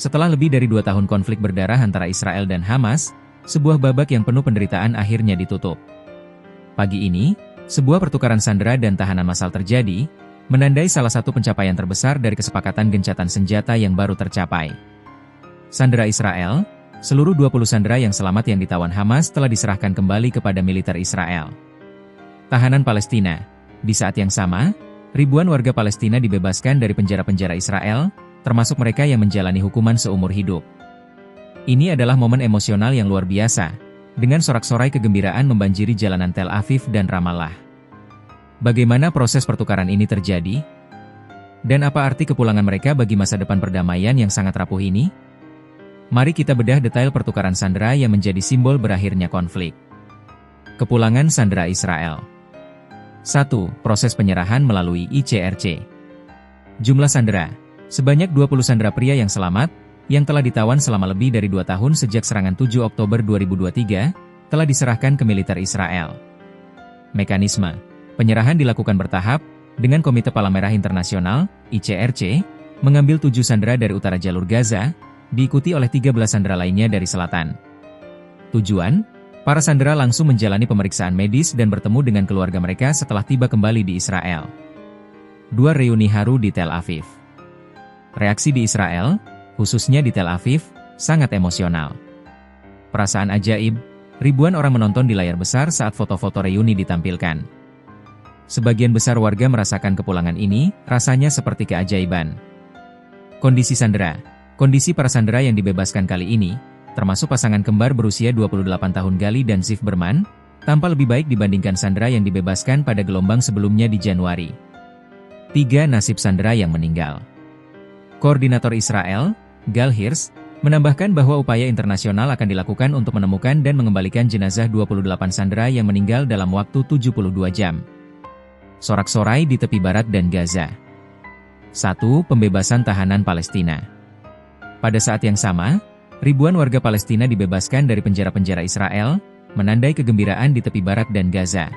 Setelah lebih dari 2 tahun konflik berdarah antara Israel dan Hamas, sebuah babak yang penuh penderitaan akhirnya ditutup. Pagi ini, sebuah pertukaran sandera dan tahanan massal terjadi, menandai salah satu pencapaian terbesar dari kesepakatan gencatan senjata yang baru tercapai. Sandera Israel, seluruh 20 sandera yang selamat yang ditawan Hamas telah diserahkan kembali kepada militer Israel. Tahanan Palestina, di saat yang sama, ribuan warga Palestina dibebaskan dari penjara-penjara Israel, termasuk mereka yang menjalani hukuman seumur hidup. Ini adalah momen emosional yang luar biasa, dengan sorak-sorai kegembiraan membanjiri jalanan Tel Aviv dan Ramallah. Bagaimana proses pertukaran ini terjadi? Dan apa arti kepulangan mereka bagi masa depan perdamaian yang sangat rapuh ini? Mari kita bedah detail pertukaran sandera yang menjadi simbol berakhirnya konflik. Kepulangan sandera Israel. 1. Proses penyerahan melalui ICRC. Jumlah sandera. Sebanyak 20 sandera pria yang selamat, yang telah ditawan selama lebih dari 2 tahun sejak serangan 7 Oktober 2023, telah diserahkan ke militer Israel. Mekanisme. Penyerahan dilakukan bertahap, dengan Komite Palang Merah Internasional, ICRC, mengambil 7 sandera dari utara jalur Gaza, diikuti oleh 13 sandera lainnya dari selatan. Tujuan? Para sandera langsung menjalani pemeriksaan medis dan bertemu dengan keluarga mereka setelah tiba kembali di Israel. 2 reuni haru di Tel Aviv. Reaksi di Israel, khususnya di Tel Aviv, sangat emosional. Perasaan ajaib, ribuan orang menonton di layar besar saat foto-foto reuni ditampilkan. Sebagian besar warga merasakan kepulangan ini, rasanya seperti keajaiban. Kondisi sandera. Kondisi para sandera yang dibebaskan kali ini, termasuk pasangan kembar berusia 28 tahun Gali dan Ziv Berman, tampak lebih baik dibandingkan sandera yang dibebaskan pada gelombang sebelumnya di Januari. 3. Nasib sandera yang meninggal. Koordinator Israel, Gal Hirsch, menambahkan bahwa upaya internasional akan dilakukan untuk menemukan dan mengembalikan jenazah 28 sandera yang meninggal dalam waktu 72 jam. Sorak-sorai di tepi barat dan Gaza. 1. Pembebasan tahanan Palestina. Pada saat yang sama, ribuan warga Palestina dibebaskan dari penjara-penjara Israel, menandai kegembiraan di tepi barat dan Gaza.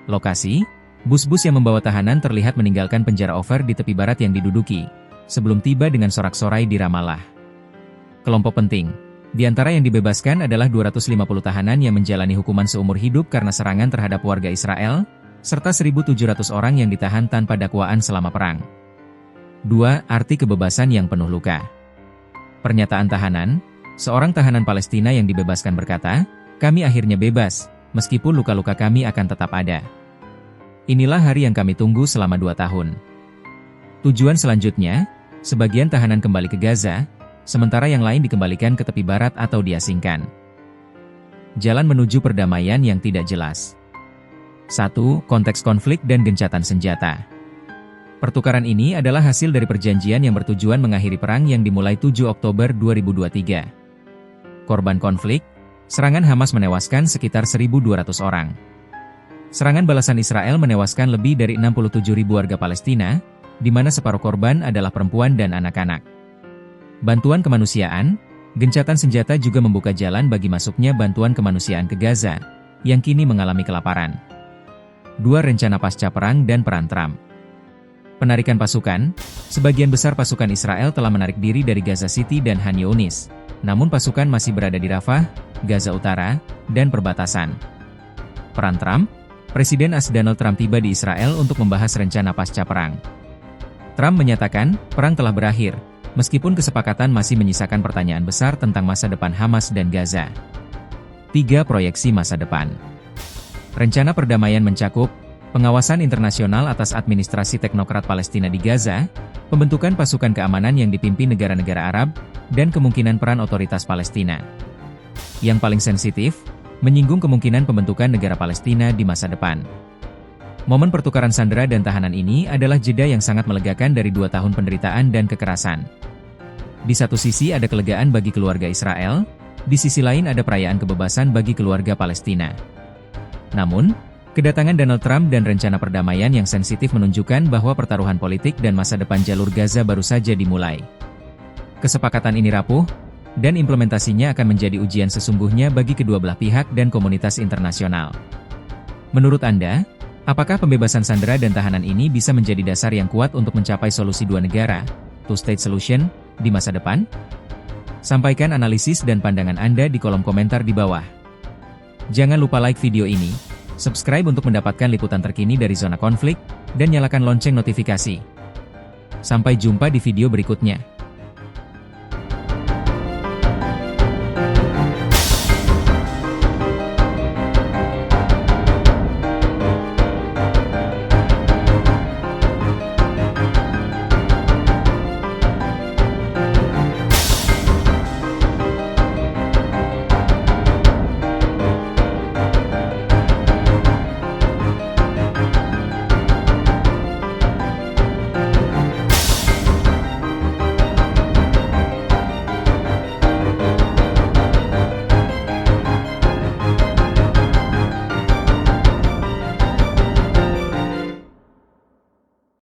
Lokasi, bus-bus yang membawa tahanan terlihat meninggalkan penjara Ofer di tepi barat yang diduduki, sebelum tiba dengan sorak-sorai di Ramallah. Kelompok penting. Di antara yang dibebaskan adalah 250 tahanan yang menjalani hukuman seumur hidup karena serangan terhadap warga Israel, serta 1.700 orang yang ditahan tanpa dakwaan selama perang. 2. Arti kebebasan yang penuh luka. Pernyataan tahanan, seorang tahanan Palestina yang dibebaskan berkata, "Kami akhirnya bebas, meskipun luka-luka kami akan tetap ada. Inilah hari yang kami tunggu selama 2 tahun. Tujuan selanjutnya, sebagian tahanan kembali ke Gaza, sementara yang lain dikembalikan ke tepi barat atau diasingkan. Jalan menuju perdamaian yang tidak jelas. 1. Konteks konflik dan gencatan senjata. Pertukaran ini adalah hasil dari perjanjian yang bertujuan mengakhiri perang yang dimulai 7 Oktober 2023. Korban konflik, serangan Hamas menewaskan sekitar 1.200 orang. Serangan balasan Israel menewaskan lebih dari 67.000 warga Palestina, di mana separuh korban adalah perempuan dan anak-anak. Bantuan kemanusiaan, gencatan senjata juga membuka jalan bagi masuknya bantuan kemanusiaan ke Gaza, yang kini mengalami kelaparan. 2. Rencana pasca perang dan peran Trump. Penarikan pasukan, sebagian besar pasukan Israel telah menarik diri dari Gaza City dan Khan Younis, namun pasukan masih berada di Rafah, Gaza Utara, dan perbatasan. Peran Trump, Presiden AS Donald Trump tiba di Israel untuk membahas rencana pasca perang. Trump menyatakan, perang telah berakhir, meskipun kesepakatan masih menyisakan pertanyaan besar tentang masa depan Hamas dan Gaza. 3. Proyeksi masa depan. Rencana perdamaian mencakup pengawasan internasional atas administrasi teknokrat Palestina di Gaza, pembentukan pasukan keamanan yang dipimpin negara-negara Arab, dan kemungkinan peran otoritas Palestina. Yang paling sensitif, menyinggung kemungkinan pembentukan negara Palestina di masa depan. Momen pertukaran sandera dan tahanan ini adalah jeda yang sangat melegakan dari 2 tahun penderitaan dan kekerasan. Di satu sisi ada kelegaan bagi keluarga Israel, di sisi lain ada perayaan kebebasan bagi keluarga Palestina. Namun, kedatangan Donald Trump dan rencana perdamaian yang sensitif menunjukkan bahwa pertaruhan politik dan masa depan jalur Gaza baru saja dimulai. Kesepakatan ini rapuh, dan implementasinya akan menjadi ujian sesungguhnya bagi kedua belah pihak dan komunitas internasional. Menurut Anda, apakah pembebasan sandera dan tahanan ini bisa menjadi dasar yang kuat untuk mencapai solusi 2 negara, two-state solution, di masa depan? Sampaikan analisis dan pandangan Anda di kolom komentar di bawah. Jangan lupa like video ini, subscribe untuk mendapatkan liputan terkini dari zona konflik, dan nyalakan lonceng notifikasi. Sampai jumpa di video berikutnya.